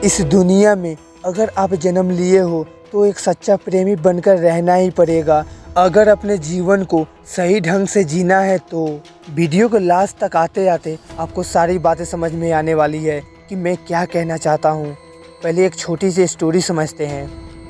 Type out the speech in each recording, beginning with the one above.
इस दुनिया में अगर आप जन्म लिए हो तो एक सच्चा प्रेमी बनकर रहना ही पड़ेगा। अगर अपने जीवन को सही ढंग से जीना है तो वीडियो को लास्ट तक आते आते आपको सारी बातें समझ में आने वाली है कि मैं क्या कहना चाहता हूँ। पहले एक छोटी सी स्टोरी समझते हैं।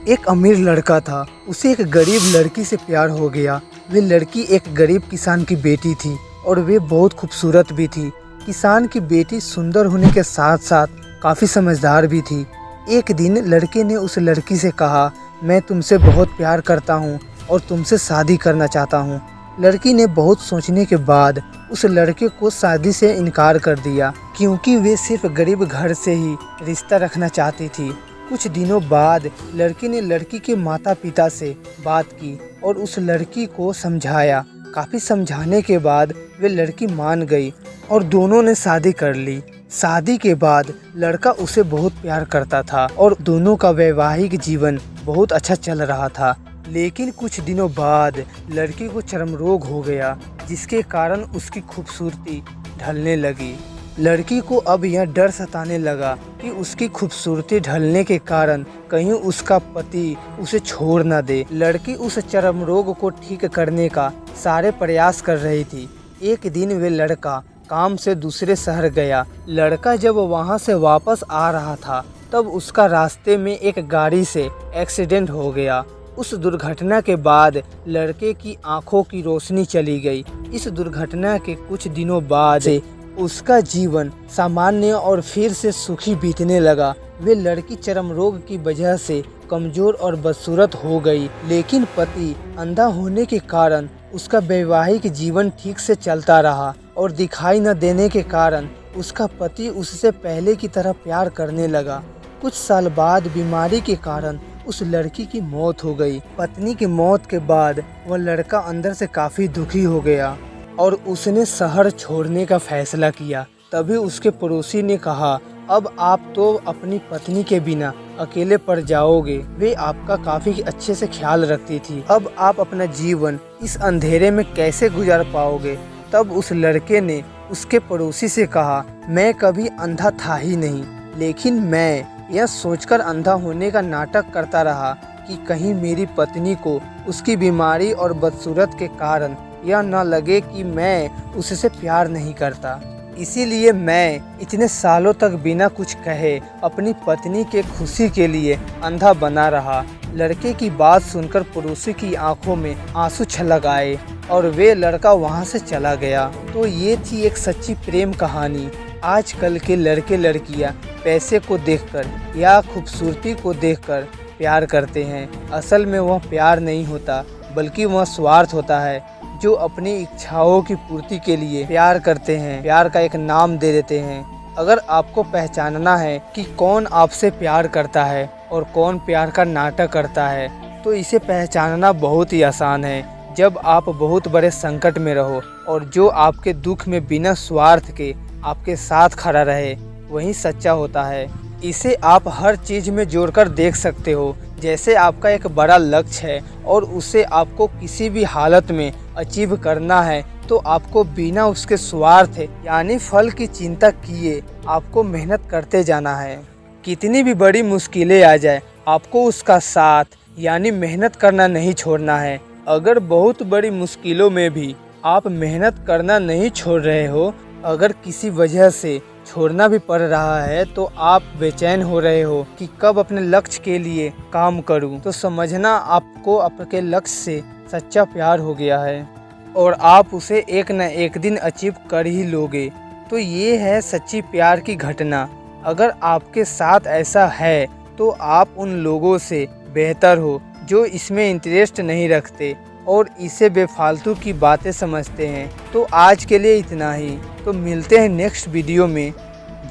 एक अमीर लड़का था, उसे एक गरीब लड़की से प्यार हो गया। वे लड़की एक गरीब किसान की बेटी थी और वे बहुत खूबसूरत भी थी। किसान की बेटी सुंदर होने के साथ साथ काफ़ी समझदार भी थी। एक दिन लड़के ने उस लड़की से कहा, मैं तुमसे बहुत प्यार करता हूँ और तुमसे शादी करना चाहता हूँ। लड़की ने बहुत सोचने के बाद उस लड़के को शादी से इनकार कर दिया क्योंकि वे सिर्फ गरीब घर से ही रिश्ता रखना चाहती थी। कुछ दिनों बाद लड़की ने लड़की के माता पिता से बात की और उस लड़की को समझाया। काफ़ी समझाने के बाद वे लड़की मान गई और दोनों ने शादी कर ली। शादी के बाद लड़का उसे बहुत प्यार करता था और दोनों का वैवाहिक जीवन बहुत अच्छा चल रहा था। लेकिन कुछ दिनों बाद लड़की को चर्म रोग हो गया, जिसके कारण उसकी खूबसूरती ढलने लगी। लड़की को अब यह डर सताने लगा कि उसकी खूबसूरती ढलने के कारण कहीं उसका पति उसे छोड़ न दे। लड़की उस चर्म रोग को ठीक करने का सारे प्रयास कर रही थी। एक दिन वे लड़का काम से दूसरे शहर गया। लड़का जब वहां से वापस आ रहा था तब उसका रास्ते में एक गाड़ी से एक्सीडेंट हो गया। उस दुर्घटना के बाद लड़के की आंखों की रोशनी चली गई। इस दुर्घटना के कुछ दिनों बाद से उसका जीवन सामान्य और फिर से सुखी बीतने लगा। वे लड़की चर्म रोग की वजह से कमजोर और बदसूरत हो गई, लेकिन पति अंधा होने के कारण उसका वैवाहिक जीवन ठीक से चलता रहा और दिखाई न देने के कारण उसका पति उससे पहले की तरह प्यार करने लगा। कुछ साल बाद बीमारी के कारण उस लड़की की मौत हो गई। पत्नी की मौत के बाद वह लड़का अंदर से काफ़ी दुखी हो गया और उसने शहर छोड़ने का फैसला किया। तभी उसके पड़ोसी ने कहा, अब आप तो अपनी पत्नी के बिना अकेले पड़ जाओगे। वे आपका काफ़ी अच्छे से ख्याल रखती थी। अब आप अपना जीवन इस अंधेरे में कैसे गुजार पाओगे। तब उस लड़के ने उसके पड़ोसी से कहा, मैं कभी अंधा था ही नहीं, लेकिन मैं यह सोचकर अंधा होने का नाटक करता रहा कि कहीं मेरी पत्नी को उसकी बीमारी और बदसूरत के कारण यह न लगे कि मैं उससे प्यार नहीं करता। इसीलिए मैं इतने सालों तक बिना कुछ कहे अपनी पत्नी के खुशी के लिए अंधा बना रहा। लड़के की बात सुनकर पड़ोसी की आंखों में आंसू छलक आए और वे लड़का वहां से चला गया। तो ये थी एक सच्ची प्रेम कहानी। आजकल के लड़के लड़कियां पैसे को देखकर या खूबसूरती को देखकर प्यार करते हैं। असल में वह प्यार नहीं होता, बल्कि वह स्वार्थ होता है। जो अपनी इच्छाओं की पूर्ति के लिए प्यार करते हैं, प्यार का एक नाम दे देते हैं। अगर आपको पहचानना है कि कौन आपसे प्यार करता है और कौन प्यार का नाटक करता है, तो इसे पहचानना बहुत ही आसान है। जब आप बहुत बड़े संकट में रहो और जो आपके दुख में बिना स्वार्थ के आपके साथ खड़ा रहे, वही सच्चा होता है। इसे आप हर चीज़ में जोड़कर देख सकते हो। जैसे आपका एक बड़ा लक्ष्य है और उसे आपको किसी भी हालत में अचीव करना है, तो आपको बिना उसके स्वार्थ यानी फल की चिंता किए आपको मेहनत करते जाना है। कितनी भी बड़ी मुश्किलें आ जाए, आपको उसका साथ यानी मेहनत करना नहीं छोड़ना है। अगर बहुत बड़ी मुश्किलों में भी आप मेहनत करना नहीं छोड़ रहे हो, अगर किसी वजह से छोड़ना भी पड़ रहा है, तो आप बेचैन हो रहे हो कि कब अपने लक्ष्य के लिए काम करूं, तो समझना आपको आपके लक्ष्य से सच्चा प्यार हो गया है और आप उसे एक न एक दिन अचीव कर ही लोगे। तो ये है सच्ची प्यार की घटना। अगर आपके साथ ऐसा है तो आप उन लोगों से बेहतर हो जो इसमें इंटरेस्ट नहीं रखते और इसे बेफालतू की बातें समझते हैं। तो आज के लिए इतना ही। तो मिलते हैं नेक्स्ट वीडियो में।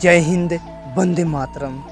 जय हिंद, वंदे मातरम।